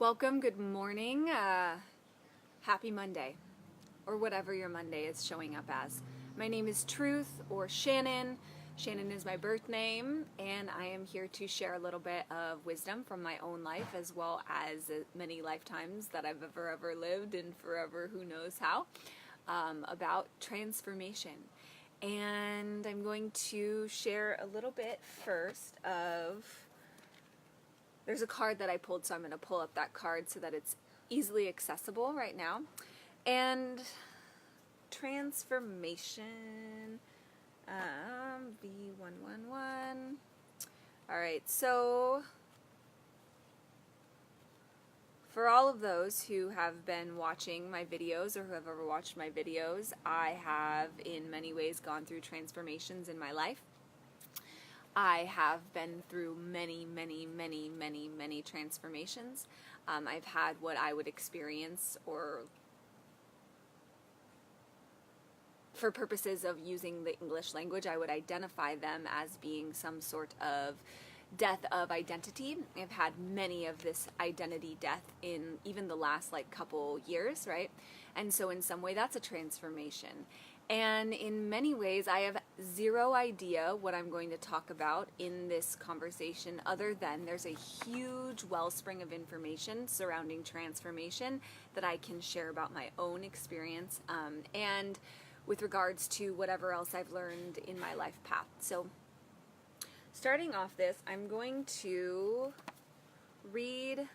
Welcome, good morning, happy Monday, or whatever your Monday is showing up as. My name is Truth, or Shannon. Shannon is my birth name, and I am here to share a little bit of wisdom from my own life, as well as many lifetimes that I've ever lived, and forever who knows how, about transformation. And I'm going to share a little bit first of... There's a card that I pulled, so I'm going to pull up that card so that it's easily accessible right now. And transformation, B111. All right, so for all of those who have been watching my videos or who have ever watched my videos, I have in many ways gone through transformations in my life. I have been through many transformations. I've had what I would experience, or for purposes of using the English language, I would identify them as being some sort of death of identity. I've had many of this identity death in even the last couple years, right? And so in some way that's a transformation. And in many ways, I have zero idea what I'm going to talk about in this conversation, other than there's a huge wellspring of information surrounding transformation that I can share about my own experience and with regards to whatever else I've learned in my life path. So starting off this, I'm going to read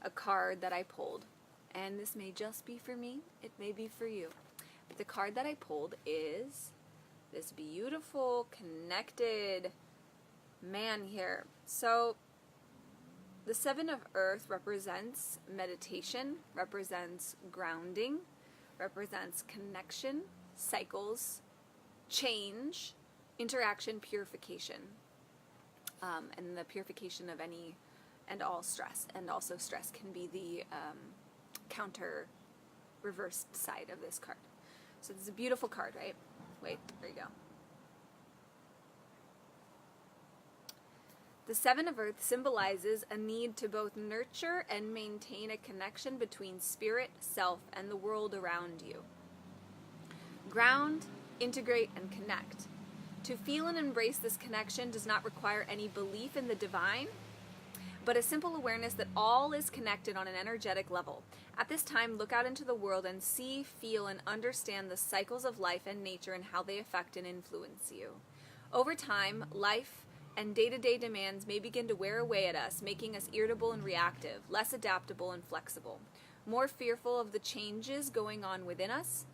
a card that I pulled. And this may just be for me, it may be for you. The card that I pulled is this beautiful, connected man here. So the Seven of Earth represents meditation, represents grounding, represents connection, cycles, change, interaction, purification, and the purification of any and all stress. And also stress can be the counter reversed side of this card. So this is a beautiful card, right? Wait, there you go. The Seven of Earth symbolizes a need to both nurture and maintain a connection between spirit, self, and the world around you. Ground, integrate, and connect. To feel and embrace this connection does not require any belief in the divine, but a simple awareness that all is connected on an energetic level. At this time, look out into the world and see, feel, and understand the cycles of life and nature and how they affect and influence you. Over time, life and day-to-day demands may begin to wear away at us, making us irritable and reactive, less adaptable and flexible, more fearful of the changes going on within us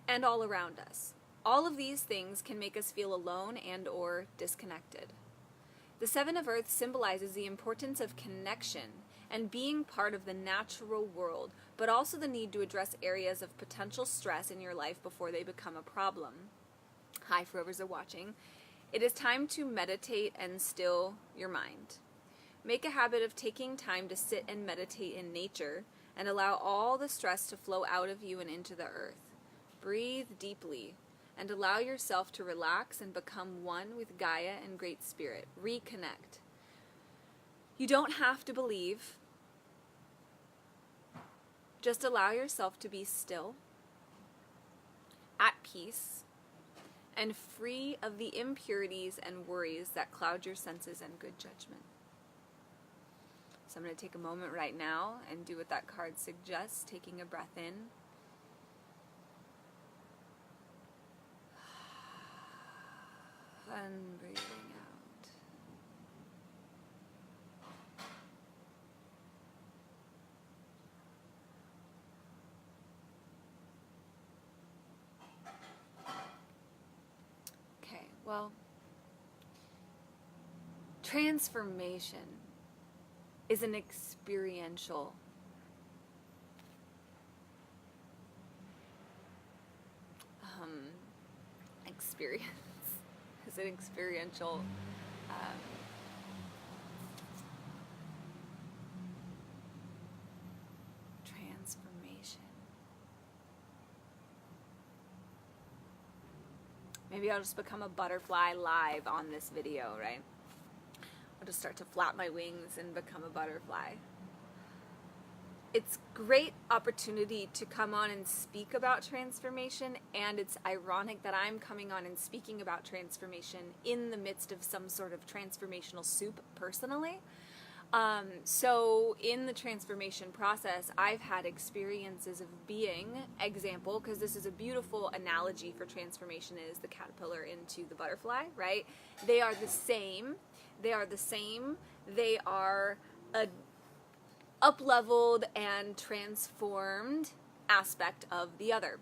and all around us. All of these things can make us feel alone and or disconnected. The Seven of Earth symbolizes the importance of connection and being part of the natural world, but also the need to address areas of potential stress in your life before they become a problem. Hi, for whoever's watching. It is time to meditate and still your mind. Make a habit of taking time to sit and meditate in nature and allow all the stress to flow out of you and into the earth. Breathe deeply and allow yourself to relax and become one with Gaia and Great Spirit. Reconnect. You don't have to believe. Just allow yourself to be still, at peace, and free of the impurities and worries that cloud your senses and good judgment. So I'm going to take a moment right now and do what that card suggests, taking a breath in. And breathing out. Okay, well, transformation is an experiential experience. Is an experiential transformation. Maybe I'll just become a butterfly live on this video, right? I'll just start to flap my wings and become a butterfly. it's great opportunity to come on and speak about transformation, and it's ironic that I'm coming on and speaking about transformation in the midst of some sort of transformational soup personally. So in the transformation process, I've had experiences of being, example, because this is a beautiful analogy for transformation, is the caterpillar into the butterfly, right? They are the same. They are the same. They are a up-leveled and transformed aspect of the other,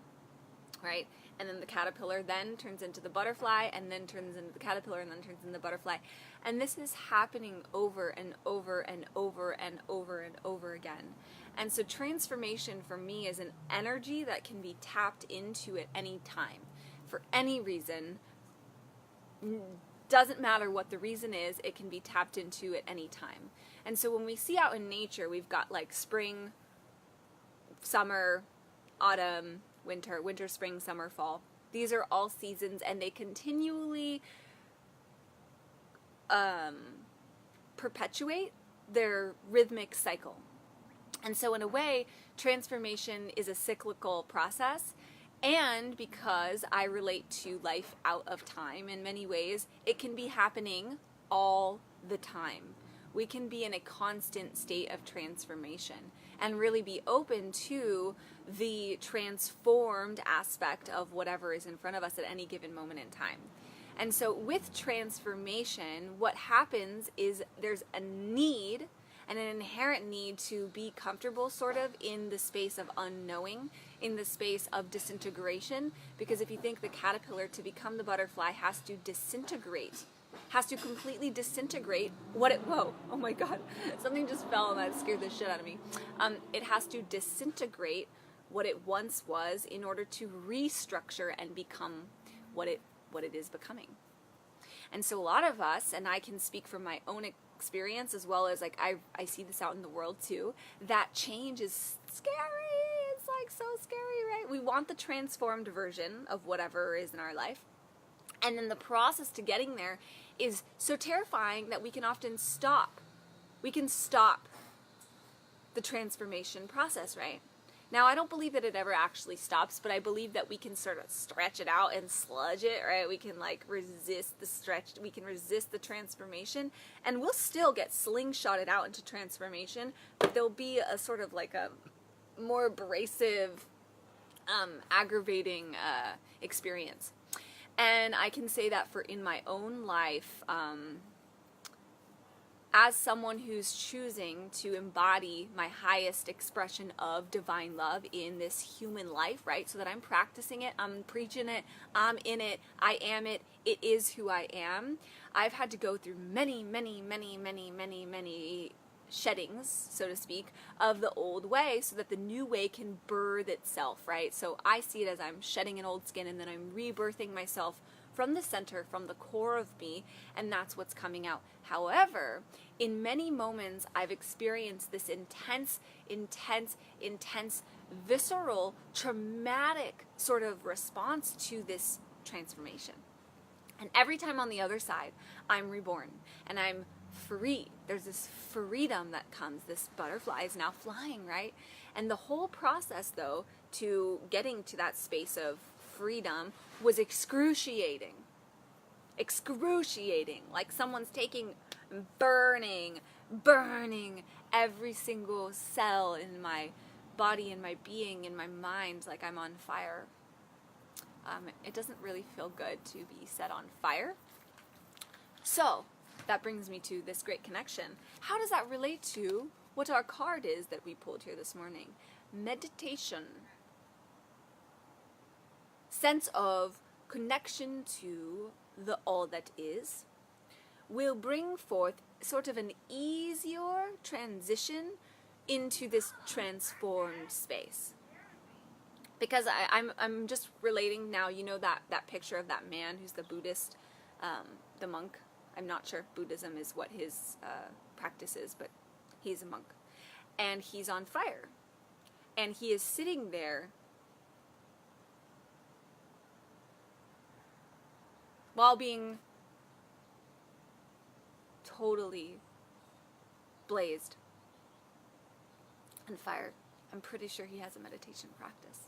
right? And then the caterpillar then turns into the butterfly, and then turns into the caterpillar, and then turns into the butterfly. And this is happening over and over and over and over and over again. And so transformation for me is an energy that can be tapped into at any time, for any reason. Doesn't matter what the reason is, it can be tapped into at any time. And so when we see out in nature, we've got like spring, summer, autumn, winter, spring, summer, fall. These are all seasons, and they continually perpetuate their rhythmic cycle. And so in a way, transformation is a cyclical process. And because I relate to life out of time in many ways, it can be happening all the time. We can be in a constant state of transformation and really be open to the transformed aspect of whatever is in front of us at any given moment in time. And so with transformation, what happens is there's a need, and an inherent need, to be comfortable sort of in the space of unknowing, in the space of disintegration. Because if you think the caterpillar, to become the butterfly, has to disintegrate, has to completely disintegrate what it, whoa, oh my God, something just fell and that scared the shit out of me. It has to disintegrate what it once was in order to restructure and become what it is becoming. And so a lot of us, and I can speak from my own experience as well as like I see this out in the world too, that change is scary. It's like so scary, right? We want the transformed version of whatever is in our life. And then the process to getting there is so terrifying that we can often stop. We can stop the transformation process, right? Now, I don't believe that it ever actually stops, but I believe that we can sort of stretch it out and sludge it, right? We can like resist the stretch, we can resist the transformation, and we'll still get slingshotted out into transformation, but there'll be a sort of like a more abrasive, aggravating experience. And I can say that for in my own life, as someone who's choosing to embody my highest expression of divine love in this human life, right? So that I'm practicing it, I'm preaching it, I'm in it, I am it, it is who I am. I've had to go through many sheddings, so to speak, of the old way so that the new way can birth itself, right? So I see it as I'm shedding an old skin and then I'm rebirthing myself from the center, from the core of me, and that's what's coming out. However, in many moments, I've experienced this intense, visceral, traumatic sort of response to this transformation. And every time on the other side, I'm reborn, and I'm free. There's this freedom that comes. This butterfly is now flying, right? And the whole process, though, to getting to that space of freedom was excruciating, like someone's taking, burning every single cell in my body, in my being, in my mind, like I'm on fire. It doesn't really feel good to be set on fire. So that brings me to this great connection. How does that relate to what our card is that we pulled here this morning? Meditation. Sense of connection to the all that is will bring forth sort of an easier transition into this transformed space. Because I'm just relating now, you know, that picture of that man who's the Buddhist, the monk. I'm not sure if Buddhism is what his practice is, but he's a monk. And he's on fire. And he is sitting there while being totally blazed. And fire, I'm pretty sure he has a meditation practice.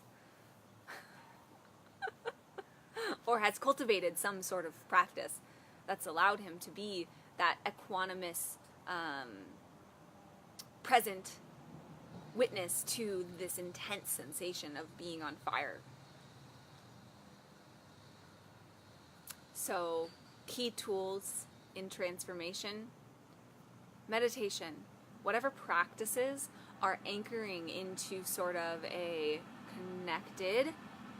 Or has cultivated some sort of practice that's allowed him to be that equanimous, present witness to this intense sensation of being on fire. So, key tools in transformation: meditation, whatever practices are anchoring into sort of a connected,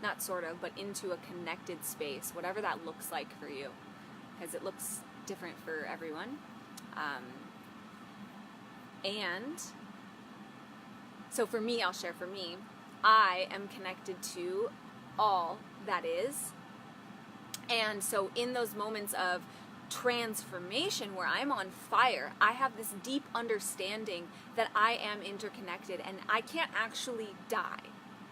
not sort of, but into a connected space, whatever that looks like for you, because it looks different for everyone. And so for me, I'll share for me, I am connected to all that is. And so in those moments of transformation where I'm on fire, I have this deep understanding that I am interconnected and I can't actually die,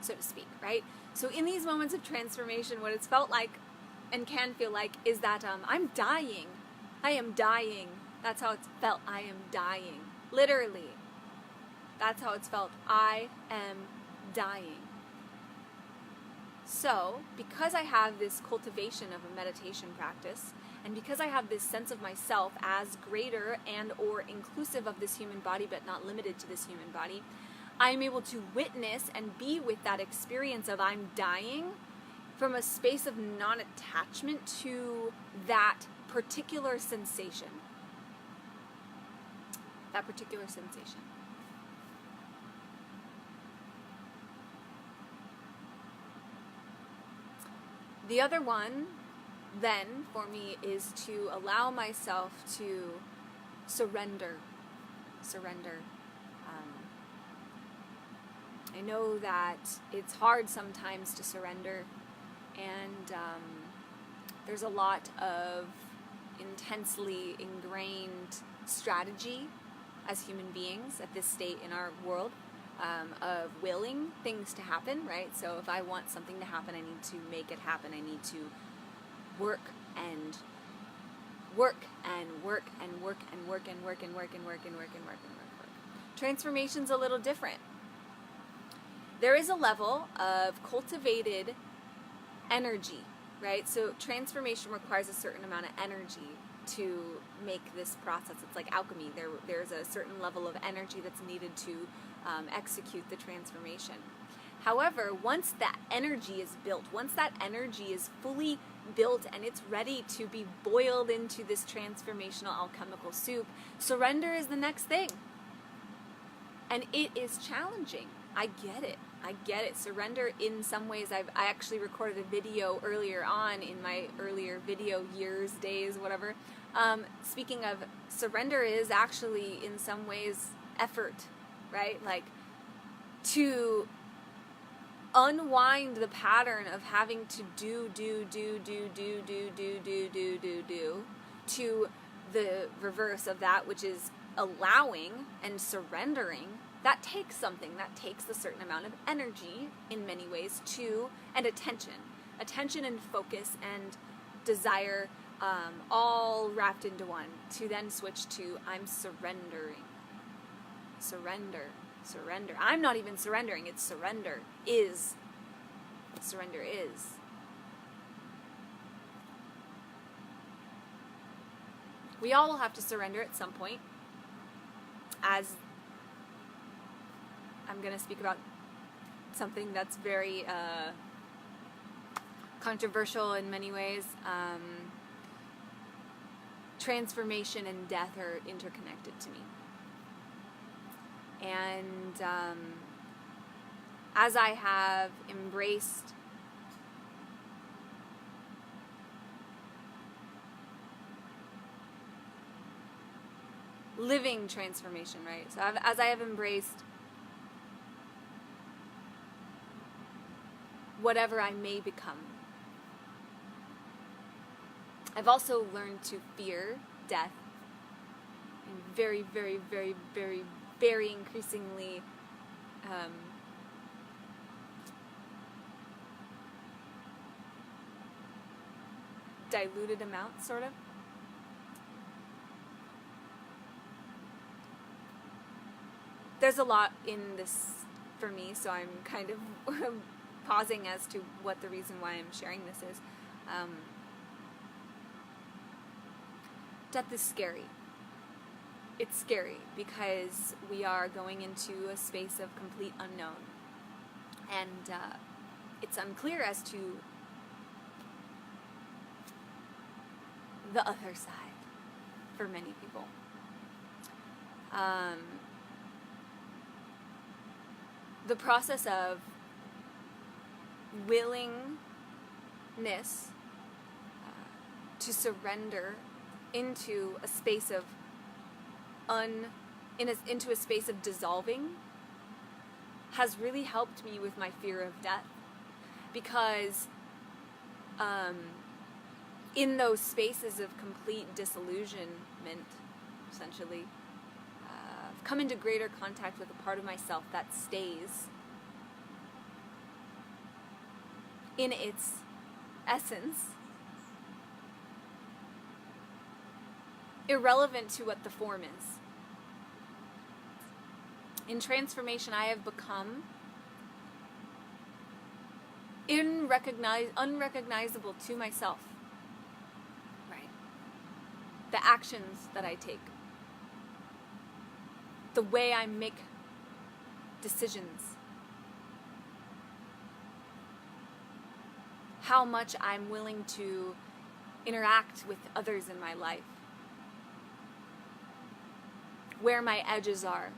so to speak, right? So in these moments of transformation, what it's felt like and can feel like is that I'm dying. I am dying. That's how it's felt. I am dying. Literally. That's how it's felt. I am dying. So, because I have this cultivation of a meditation practice, and because I have this sense of myself as greater and or inclusive of this human body, but not limited to this human body, I'm able to witness and be with that experience of I'm dying from a space of non-attachment to that particular sensation. That particular sensation. The other one, then, for me, is to allow myself to surrender. Surrender. I know that it's hard sometimes to surrender, and there's a lot of intensely ingrained strategy as human beings at this state in our world of willing things to happen, right? So if I want something to happen, I need to make it happen. I need to work and work and work and work and work and work and work and work and work and work and work. Transformation's a little different. There is a level of cultivated energy, right? So transformation requires a certain amount of energy to make this process. It's like alchemy. There's a certain level of energy that's needed to execute the transformation. However, once that energy is built, once that energy is fully built and it's ready to be boiled into this transformational alchemical soup, surrender is the next thing. And it is challenging. I get it. Surrender in some ways. I actually recorded a video earlier on in my earlier video years, days, whatever. Speaking of, surrender is actually in some ways effort, right? Like to unwind the pattern of having to do to the reverse of that, which is allowing and surrendering. That takes something. That takes a certain amount of energy in many ways too, and attention and focus and desire, all wrapped into one, to then switch to I'm surrendering. Surrender. I'm not even surrendering. It's surrender is. Surrender is. We all will have to surrender at some point. As I'm going to speak about something that's very controversial in many ways. Transformation and death are interconnected to me. And as I have embraced living transformation, right? So as I have embraced whatever I may become, I've also learned to fear death in very, very, very, very, very increasingly diluted amounts, sort of. there's a lot in this for me, so I'm kind of pausing as to what the reason why I'm sharing this is. Death is scary. It's scary because we are going into a space of complete unknown. And it's unclear as to the other side for many people. The process of willingness to surrender into a space of into a space of dissolving has really helped me with my fear of death, because in those spaces of complete disillusionment, essentially, I've come into greater contact with a part of myself that stays in its essence, irrelevant to what the form is. In transformation, I have become unrecognizable to myself. Right? The actions that I take, the way I make decisions, how much I'm willing to interact with others in my life, where my edges are,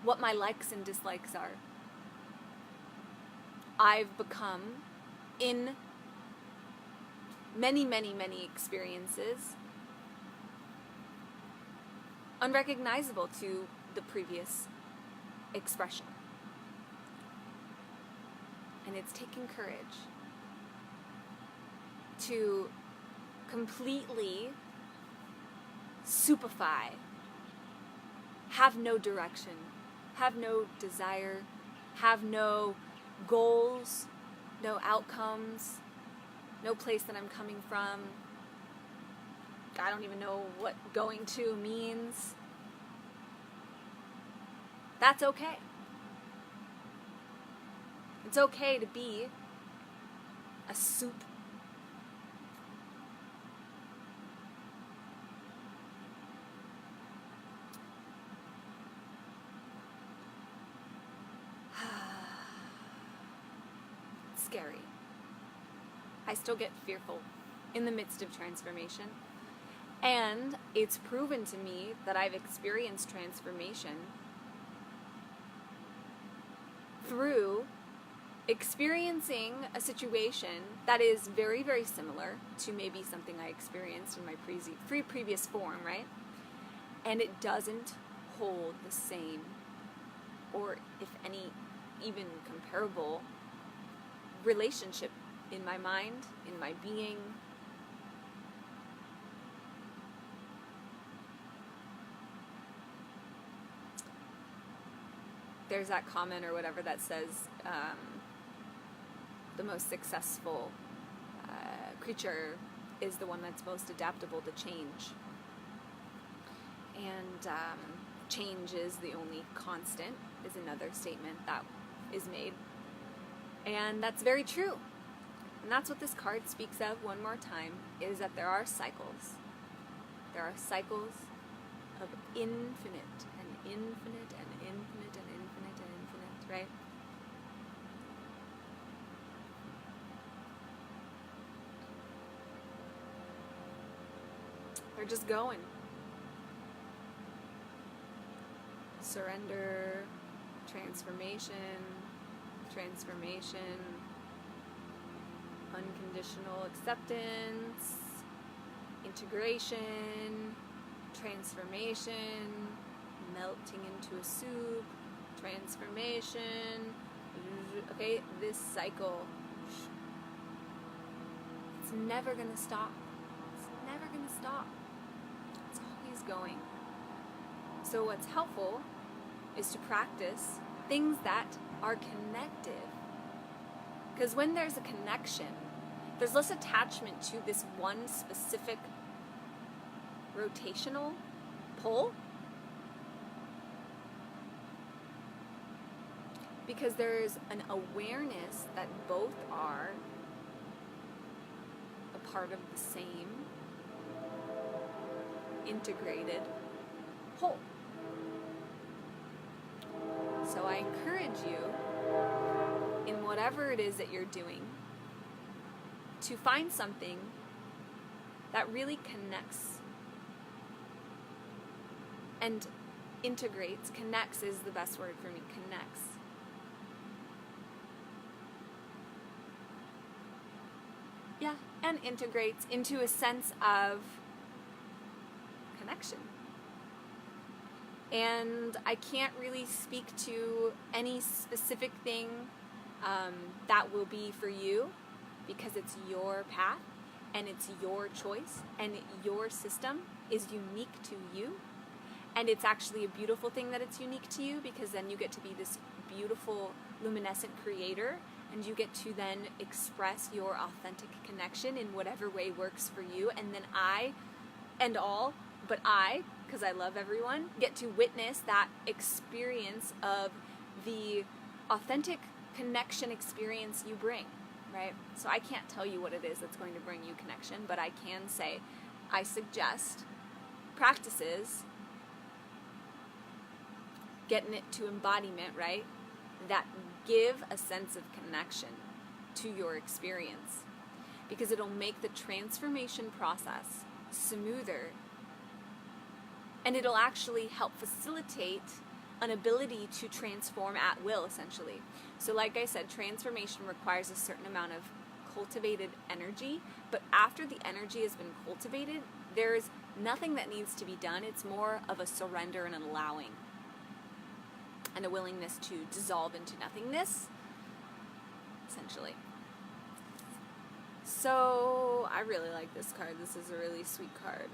what my likes and dislikes are. I've become, in many, many, many experiences, unrecognizable to the previous expression. And it's taking courage to completely supify, have no direction, have no desire, have no goals, no outcomes, no place that I'm coming from. I don't even know what going to means. That's okay. It's okay to be a soup. Scary. I still get fearful in the midst of transformation. And it's proven to me that I've experienced transformation through experiencing a situation that is very, very similar to maybe something I experienced in my previous form, right? And it doesn't hold the same, or if any, even comparable relationship in my mind, in my being. There's that comment or whatever that says the most successful creature is the one that's most adaptable to change. And change is the only constant, is another statement that is made. And that's very true. And that's what this card speaks of one more time, is that there are cycles. There are cycles of infinite and infinite and infinite and infinite and infinite, right? They're just going. Surrender, transformation, unconditional acceptance, integration, transformation, melting into a soup, transformation. Okay, this cycle, it's never going to stop. It's never going to stop. It's always going. So what's helpful is to practice things that are connected. Because when there's a connection, there's less attachment to this one specific rotational pull. because there's an awareness that both are a part of the same integrated whole. So I encourage you, in whatever it is that you're doing, to find something that really connects and integrates. Connects is the best word for me. Connects. Yeah, and integrates into a sense of connection. And I can't really speak to any specific thing that will be for you, because it's your path and it's your choice and your system is unique to you. And it's actually a beautiful thing that it's unique to you, because then you get to be this beautiful luminescent creator, and you get to then express your authentic connection in whatever way works for you. And then I, because I love everyone, get to witness that experience of the authentic connection experience you bring, right? So I can't tell you what it is that's going to bring you connection, but I can say I suggest practices, getting it to embodiment, right, that give a sense of connection to your experience, because it'll make the transformation process smoother, and it'll actually help facilitate an ability to transform at will, essentially. So like I said, transformation requires a certain amount of cultivated energy, but after the energy has been cultivated, there's nothing that needs to be done. It's more of a surrender and an allowing, and a willingness to dissolve into nothingness, essentially. So I really like this card. This is a really sweet card.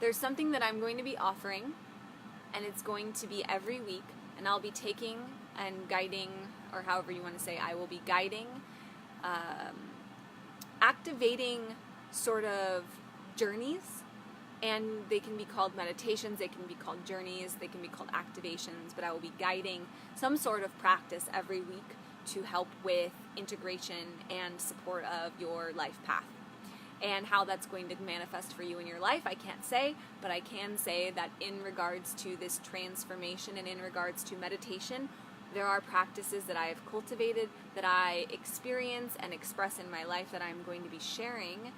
There's something that I'm going to be offering, and it's going to be every week, and I'll be taking and guiding, or however you want to say, I will be guiding, activating sort of journeys, and they can be called meditations, they can be called journeys, they can be called activations, but I will be guiding some sort of practice every week to help with integration and support of your life path. And how that's going to manifest for you in your life, I can't say, but I can say that in regards to this transformation and in regards to meditation, there are practices that I have cultivated, that I experience and express in my life that I'm going to be sharing.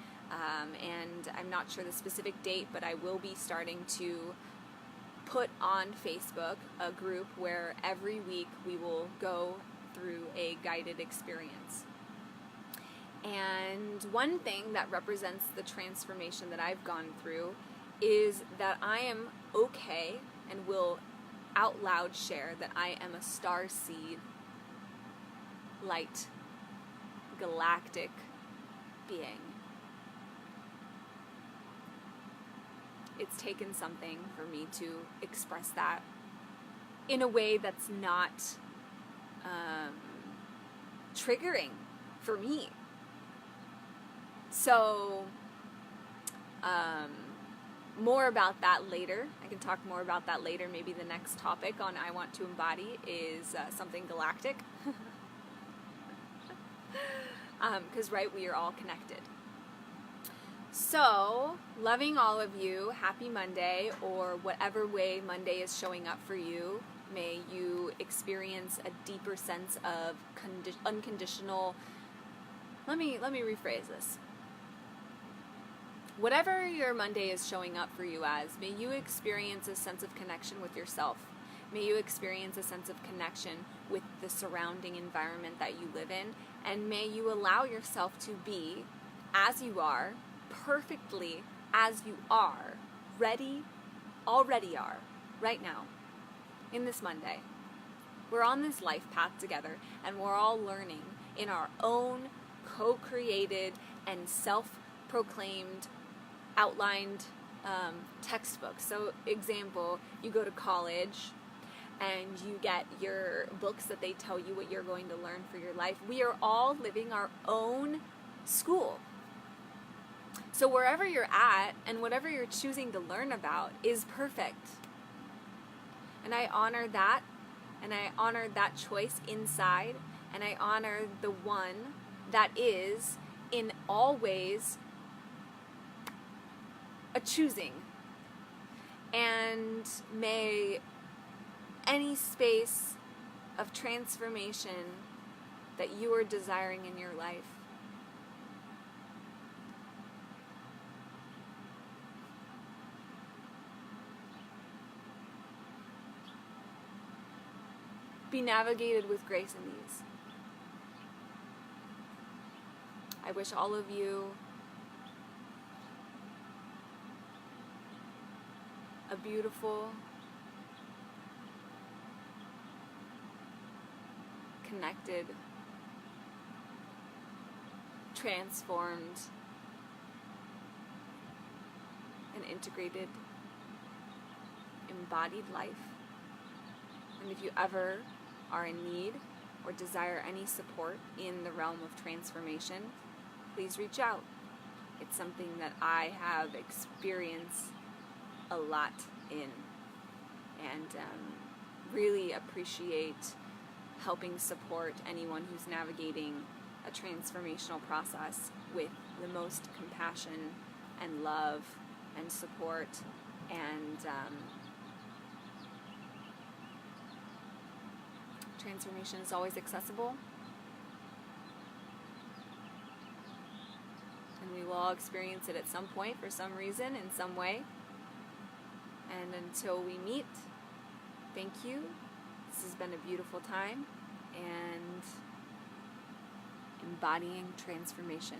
And I'm not sure the specific date, but I will be starting to put on Facebook a group where every week we will go through a guided experience. And one thing that represents the transformation that I've gone through is that I am okay, and will out loud share that I am a star seed, light, galactic being. It's taken something for me to express that in a way that's not triggering for me. So, more about that later. I can talk more about that later. Maybe the next topic on I Want to Embody is something galactic. Because, right, we are all connected. So, loving all of you. Happy Monday, or whatever way Monday is showing up for you. May you experience a deeper sense of unconditional... Let me rephrase this. Whatever your Monday is showing up for you as, may you experience a sense of connection with yourself. May you experience a sense of connection with the surrounding environment that you live in. And may you allow yourself to be as you are, perfectly as you are, already are, right now, in this Monday. We're on this life path together, and we're all learning in our own co-created and self-proclaimed outlined textbook. So, example, you go to college and you get your books that they tell you what you're going to learn for your life. We are all living our own school. So wherever you're at and whatever you're choosing to learn about is perfect. And I honor that, and I honor that choice inside, and I honor the one that is, in all ways, a choosing. And may any space of transformation that you are desiring in your life be navigated with grace and ease. I wish all of you a beautiful, connected, transformed, and integrated, embodied life. And if you ever are in need or desire any support in the realm of transformation, please reach out. It's something that I have experienced a lot in, and really appreciate helping support anyone who's navigating a transformational process with the most compassion and love and support, and transformation is always accessible, and we will all experience it at some point, for some reason, in some way. And until we meet, thank you. This has been a beautiful time, and embodying transformation.